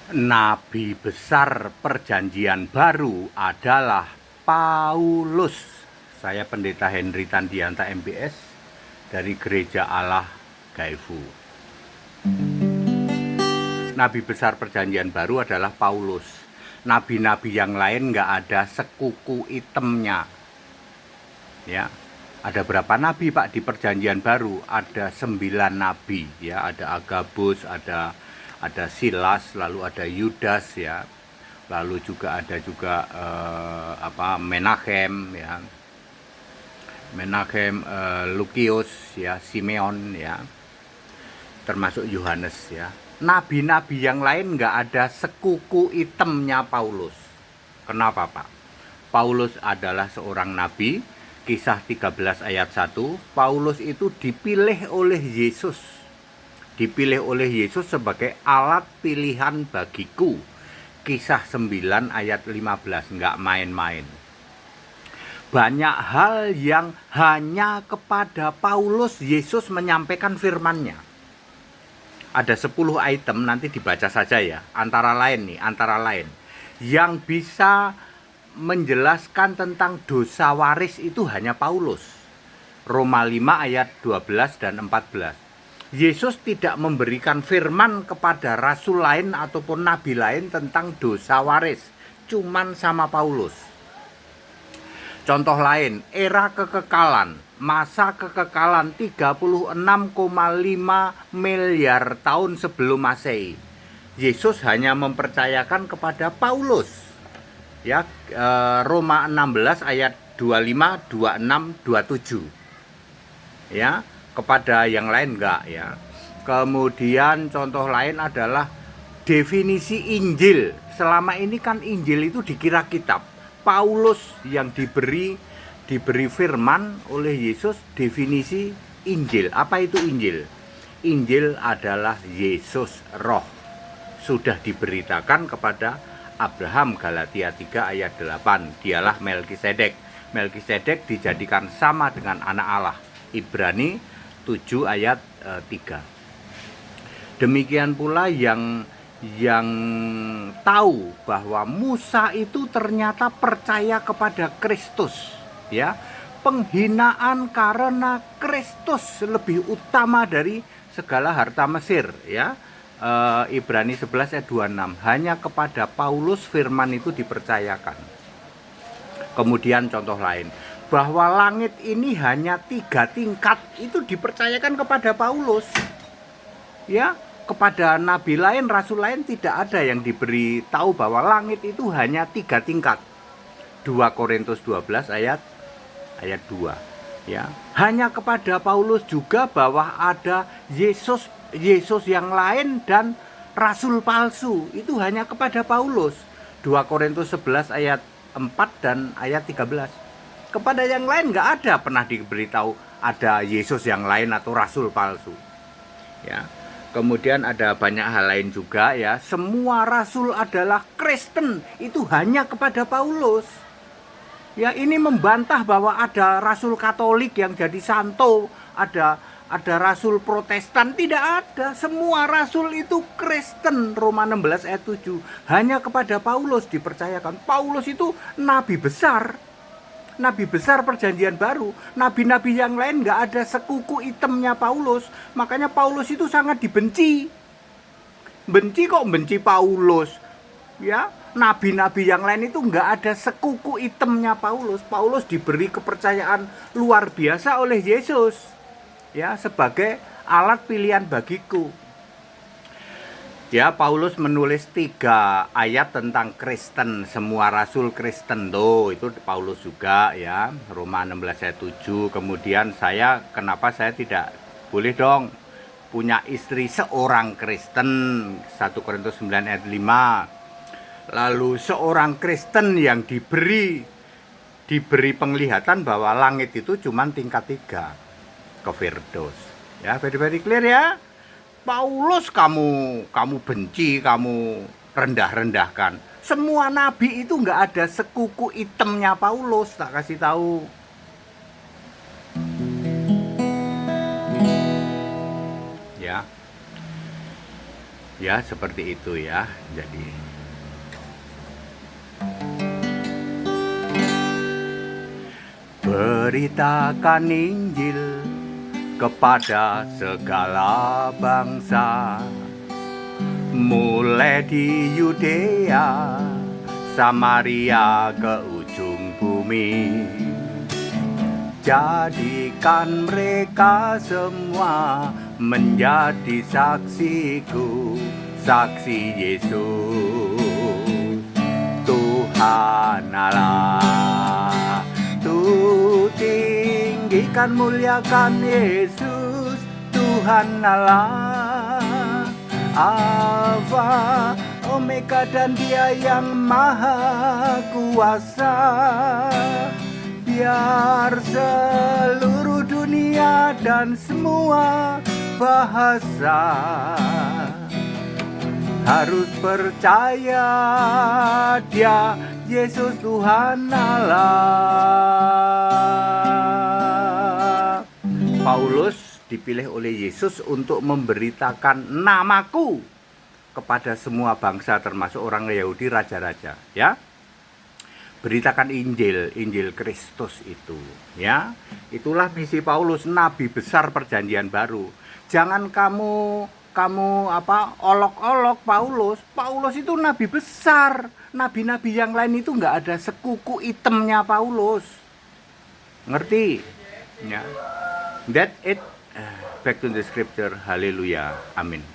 Nabi besar Perjanjian Baru adalah Paulus. Saya Pendeta Henry Tandianta MBS dari Gereja Allah Gaifu. Nabi besar Perjanjian Baru adalah Paulus. Nabi-nabi yang lain nggak ada sekuku itemnya. Ya, ada berapa nabi Pak di Perjanjian Baru? Ada 9 nabi. Ya, ada Agabus, ada Silas, lalu ada Yudas, ya, lalu juga ada Menachem, ya, Lukius, ya, Simeon, ya, termasuk Yohanes, ya. Nabi-nabi yang lain nggak ada sekuku itemnya Paulus. Kenapa Pak? Paulus adalah seorang nabi. Kisah 13 ayat 1, Paulus itu dipilih oleh Yesus. Dipilih oleh Yesus sebagai alat pilihan bagiku. Kisah 9 ayat 15, nggak main-main. Banyak hal yang hanya kepada Paulus Yesus menyampaikan firman-Nya. Ada 10 item, nanti dibaca saja ya. Antara lain yang bisa menjelaskan tentang dosa waris itu hanya Paulus. Roma 5 ayat 12 dan 14. Yesus tidak memberikan firman kepada rasul lain ataupun nabi lain tentang dosa waris, cuman sama Paulus. Contoh lain, era kekekalan, masa kekekalan 36,5 miliar tahun sebelum Masehi. Yesus hanya mempercayakan kepada Paulus. Ya, Roma 16 ayat 25, 26, 27. Ya, kepada yang lain enggak, ya. Kemudian contoh lain adalah definisi Injil. Selama ini kan Injil itu dikira kitab. Paulus yang diberi firman oleh Yesus definisi Injil. Apa itu Injil? Injil adalah Yesus roh. Sudah diberitakan kepada Abraham, Galatia 3 ayat 8. Dialah Melkisedek. Melkisedek dijadikan sama dengan anak Allah. Ibrani 7 ayat 3. Demikian pula yang tahu bahwa Musa itu ternyata percaya kepada Kristus, ya. Penghinaan karena Kristus lebih utama dari segala harta Mesir, ya. Ibrani 11 ayat 26. Hanya kepada Paulus firman itu dipercayakan. Kemudian contoh lain, bahwa langit ini hanya 3 tingkat itu dipercayakan kepada Paulus. Ya, kepada nabi lain, rasul lain tidak ada yang diberi tahu bahwa langit itu hanya 3 tingkat. 2 Korintus 12 ayat 2. Ya, hanya kepada Paulus juga bahwa ada Yesus yang lain dan rasul palsu. Itu hanya kepada Paulus. 2 Korintus 11 ayat 4 dan ayat 13. Kepada yang lain nggak ada pernah diberitahu ada Yesus yang lain atau rasul palsu. Ya. Kemudian ada banyak hal lain juga, ya. Semua rasul adalah Kristen. Itu hanya kepada Paulus. Ya, ini membantah bahwa ada rasul Katolik yang jadi santo, ada rasul Protestan. Tidak ada. Semua rasul itu Kristen. Roma 16 ayat 7. Hanya kepada Paulus dipercayakan. Paulus itu nabi besar. Nabi besar Perjanjian Baru. Nabi-nabi yang lain nggak ada sekuku itemnya Paulus. Makanya Paulus itu sangat dibenci. Benci Paulus. Ya, nabi-nabi yang lain itu nggak ada sekuku itemnya Paulus. Paulus diberi kepercayaan luar biasa oleh Yesus, ya, sebagai alat pilihan bagiku. Ya, Paulus menulis 3 ayat tentang Kristen, semua rasul Kristen tuh, itu Paulus juga, ya. Roma 16 ayat 7. Kemudian kenapa saya tidak boleh dong punya istri seorang Kristen, 1 Korintus 9 ayat 5. Lalu seorang Kristen yang diberi penglihatan bahwa langit itu cuma tingkat 3 ke Firdaus. Ya, very clear, ya. Paulus kamu benci, kamu rendah-rendahkan. Semua nabi itu nggak ada sekuku itemnya Paulus, tak kasih tahu. Ya. Ya, seperti itu ya. Jadi beritakan Injil kepada segala bangsa, mulai di Yudea, Samaria ke ujung bumi. Jadikan mereka semua menjadi saksiku, saksi Yesus Tuhan Allah. Tu tinggikan, muliakan Yesus Tuhan Allah, Alfa Omega, dan Dia yang maha kuasa. Biar seluruh dunia dan semua bahasa harus percaya Dia Yesus Tuhan Allah. Paulus dipilih oleh Yesus untuk memberitakan namaku kepada semua bangsa, termasuk orang Yahudi, raja-raja, ya. Beritakan Injil Kristus itu, ya. Itulah misi Paulus, nabi besar perjanjian baru. Jangan kamu olok-olok Paulus. Paulus itu nabi besar. Nabi-nabi yang lain itu nggak ada sekuku itemnya Paulus. Ngerti? Ya. That it. Back to the scripture. Haleluya. Amin.